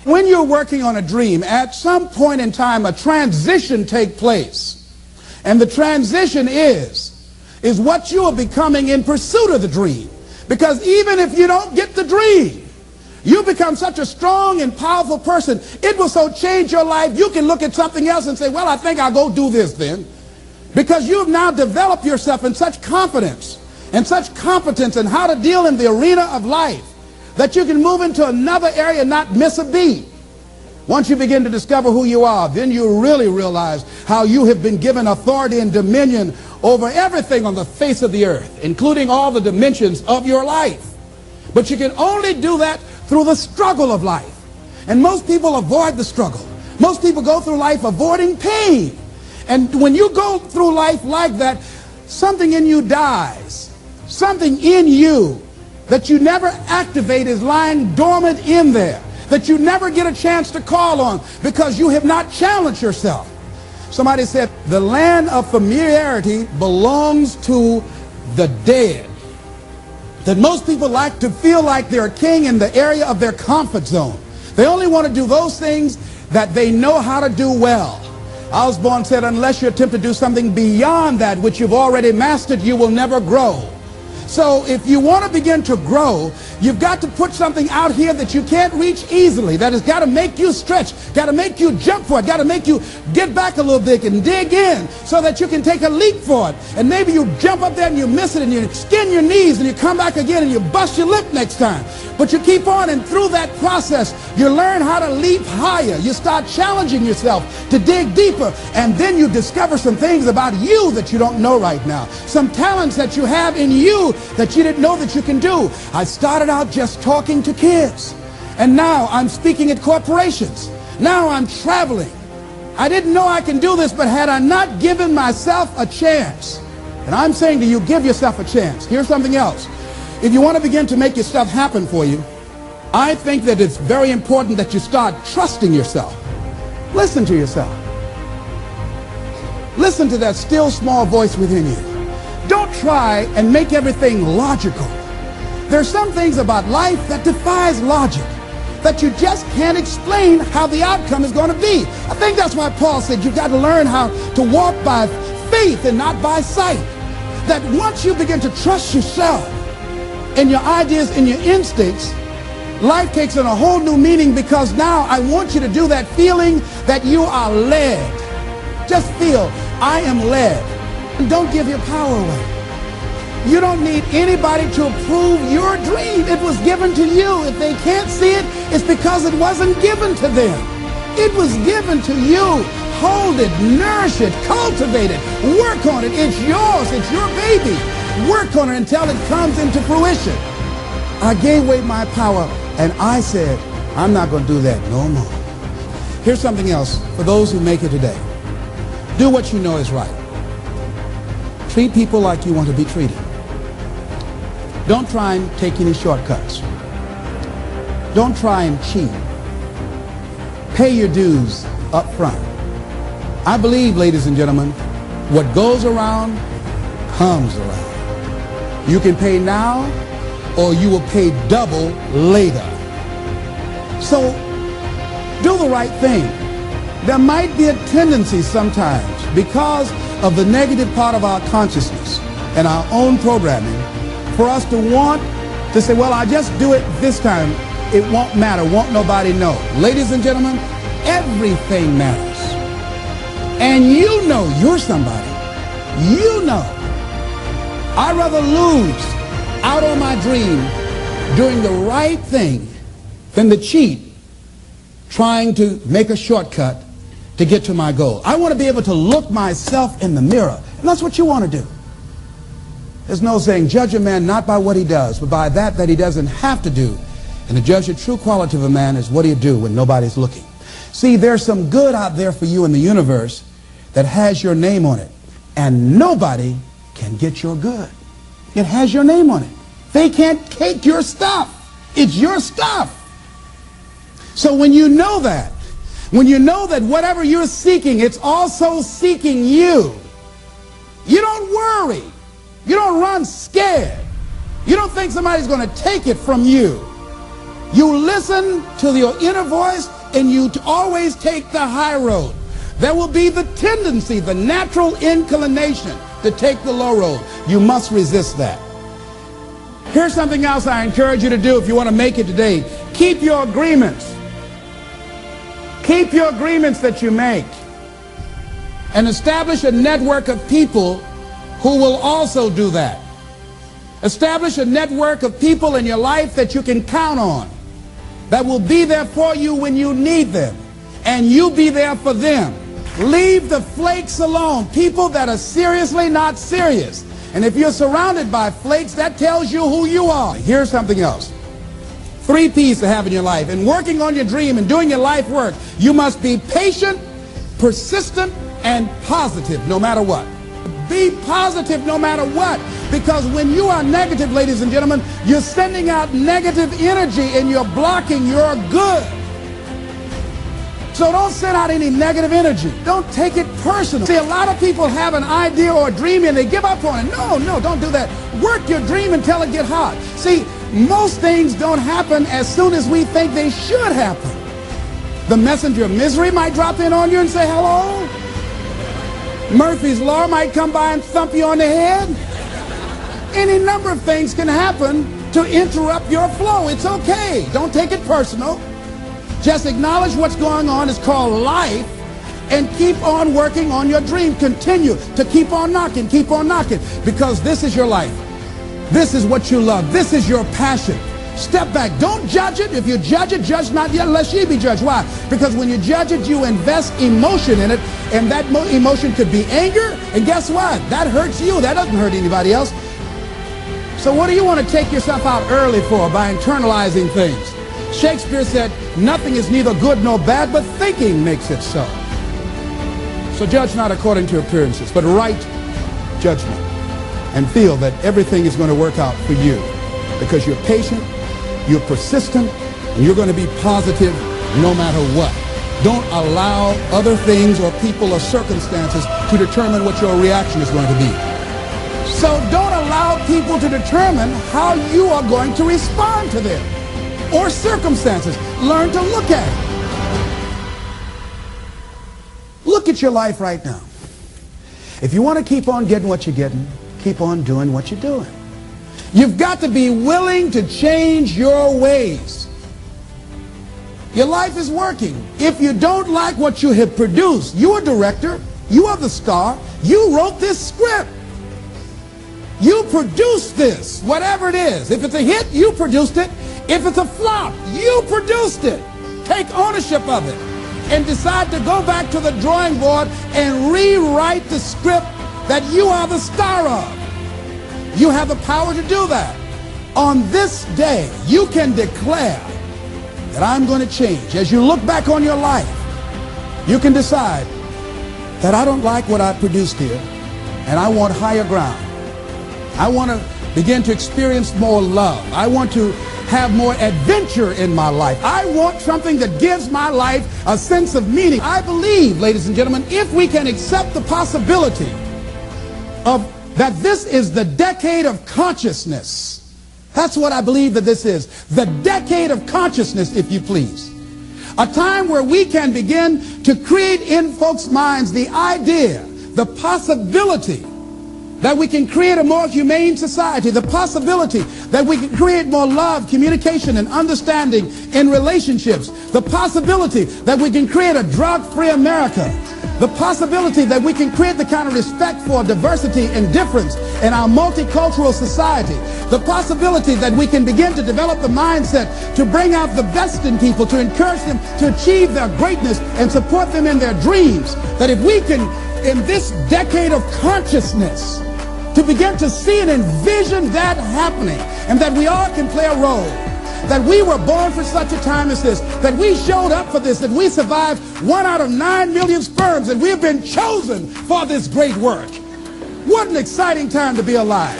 When you're working on a dream, at some point in time, a transition takes place. And the transition is what you are becoming in pursuit of the dream. Because even if you don't get the dream, you become such a strong and powerful person. It will so change your life, you can look at something else and say, well, I think I'll go do this then. Because you have now developed yourself in such confidence and such competence in how to deal in the arena of life that you can move into another area and not miss a beat. Once you begin to discover who you are, then you really realize how you have been given authority and dominion over everything on the face of the earth, including all the dimensions of your life. But you can only do that through the struggle of life. And most people avoid the struggle. Most people go through life avoiding pain. And when you go through life like that, something in you dies. Something in you that you never activate is lying dormant in there, that you never get a chance to call on because you have not challenged yourself. Somebody said the land of familiarity belongs to the dead. That most people like to feel like they're a king in the area of their comfort zone. They only want to do those things that they know how to do well. Osborne said, unless you attempt to do something beyond that which you've already mastered, you will never grow. So if you want to begin to grow, you've got to put something out here that you can't reach easily, that has got to make you stretch, got to make you jump for it, got to make you get back a little bit and dig in so that you can take a leap for it. And maybe you jump up there and you miss it and you skin your knees and you come back again and you bust your lip next time. But you keep on, and through that process, you learn how to leap higher. You start challenging yourself to dig deeper, and then you discover some things about you that you don't know right now. Some talents that you have in you that you didn't know that you can do. I started out just talking to kids, and now I'm speaking at corporations. Now I'm traveling. I didn't know I can do this, but had I not given myself a chance, and I'm saying to you, give yourself a chance. Here's something else. If you want to begin to make your stuff happen for you, I think that it's very important that you start trusting yourself. Listen to yourself. Listen to that still small voice within you. Don't try and make everything logical. There's some things about life that defies logic, that you just can't explain how the outcome is going to be. I think that's why Paul said you've got to learn how to walk by faith and not by sight. That once you begin to trust yourself and your ideas and your instincts, life takes on a whole new meaning, because now I want you to do that feeling that you are led. Just feel, I am led. And don't give your power away. You don't need anybody to approve your dream. It was given to you. If they can't see it, it's because it wasn't given to them. It was given to you. Hold it, nourish it, cultivate it, work on it. It's yours. It's your baby. Work on it until it comes into fruition. I gave away my power, and I said, I'm not going to do that no more. Here's something else for those who make it today. Do what you know is right. Treat people like you want to be treated. Don't try and take any shortcuts. Don't try and cheat. Pay your dues up front. I believe, ladies and gentlemen, what goes around comes around. You can pay now, or you will pay double later. So do the right thing. There might be a tendency sometimes, because of the negative part of our consciousness and our own programming, for us to want to say, well, I'll just do it this time. It won't matter. Won't nobody know. Ladies and gentlemen, everything matters. And you know you're somebody. You know. I'd rather lose out on my dream doing the right thing than to cheat trying to make a shortcut to get to my goal. I want to be able to look myself in the mirror. And that's what you want to do. There's no saying, judge a man not by what he does, but by that he doesn't have to do. And to judge the true quality of a man is what he'll do when nobody's looking. See, there's some good out there for you in the universe that has your name on it. And nobody can get your good. It has your name on it. They can't take your stuff. It's your stuff. So when you know that, when you know that whatever you're seeking, it's also seeking you, you don't worry. You don't run scared. You don't think somebody's going to take it from you. You listen to your inner voice and you always take the high road. There will be the tendency, the natural inclination to take the low road. You must resist that. Here's something else I encourage you to do if you want to make it today. Keep your agreements. Keep your agreements that you make. And establish a network of people who will also do that. Establish a network of people in your life that you can count on, that will be there for you when you need them, and you be there for them. Leave the flakes alone, people that are seriously not serious. And if you're surrounded by flakes, that tells you who you are. Here's something else. 3 P's to have in your life. In working on your dream and doing your life work, you must be patient, persistent, and positive no matter what. Be positive no matter what. Because when you are negative, ladies and gentlemen, you're sending out negative energy and you're blocking your good. So don't send out any negative energy. Don't take it personal. See, a lot of people have an idea or a dream and they give up on it. No, don't do that. Work your dream until it gets hot. See, most things don't happen as soon as we think they should happen. The messenger of misery might drop in on you and say hello. Murphy's Law might come by and thump you on the head. Any number of things can happen to interrupt your flow. It's okay. Don't take it personal. Just acknowledge what's going on. It's called life. And keep on working on your dream. Continue to keep on knocking, because this is your life. This is what you love. This is your passion. Step back. Don't judge it. If you judge it, judge not yet, lest ye be judged. Why? Because when you judge it, you invest emotion in it, and that emotion could be anger, and guess what? That hurts you. That doesn't hurt anybody else. So what do you want to take yourself out early for by internalizing things? Shakespeare said, nothing is neither good nor bad, but thinking makes it so. So judge not according to appearances, but right judgment, and feel that everything is going to work out for you because you're patient, you're persistent, and you're going to be positive no matter what. Don't allow other things or people or circumstances to determine what your reaction is going to be. So don't allow people to determine how you are going to respond to them or circumstances. Learn to look at it. Look at your life right now. If you want to keep on getting what you're getting, keep on doing what you're doing. You've got to be willing to change your ways. Your life is working. If you don't like what you have produced, you're a director, you are the star, you wrote this script. You produced this, whatever it is. If it's a hit, you produced it. If it's a flop, you produced it. Take ownership of it and decide to go back to the drawing board and rewrite the script that you are the star of. You have the power to do that. On this day, you can declare that I'm going to change. As you look back on your life, you can decide that I don't like what I produced here, and I want higher ground. I want to begin to experience more love. I want to have more adventure in my life. I want something that gives my life a sense of meaning. I believe, ladies and gentlemen, if we can accept the possibility of that this is the decade of consciousness. That's what I believe that this is. The decade of consciousness, if you please. A time where we can begin to create in folks' minds the idea, the possibility that we can create a more humane society, the possibility that we can create more love, communication, and understanding in relationships, the possibility that we can create a drug-free America, the possibility that we can create the kind of respect for diversity and difference in our multicultural society, the possibility that we can begin to develop the mindset to bring out the best in people, to encourage them to achieve their greatness and support them in their dreams, that if we can, in this decade of consciousness, to begin to see and envision that happening, and that we all can play a role, that we were born for such a time as this, that we showed up for this, that we survived 1 out of 9 million sperms, and we have been chosen for this great work. What an exciting time to be alive.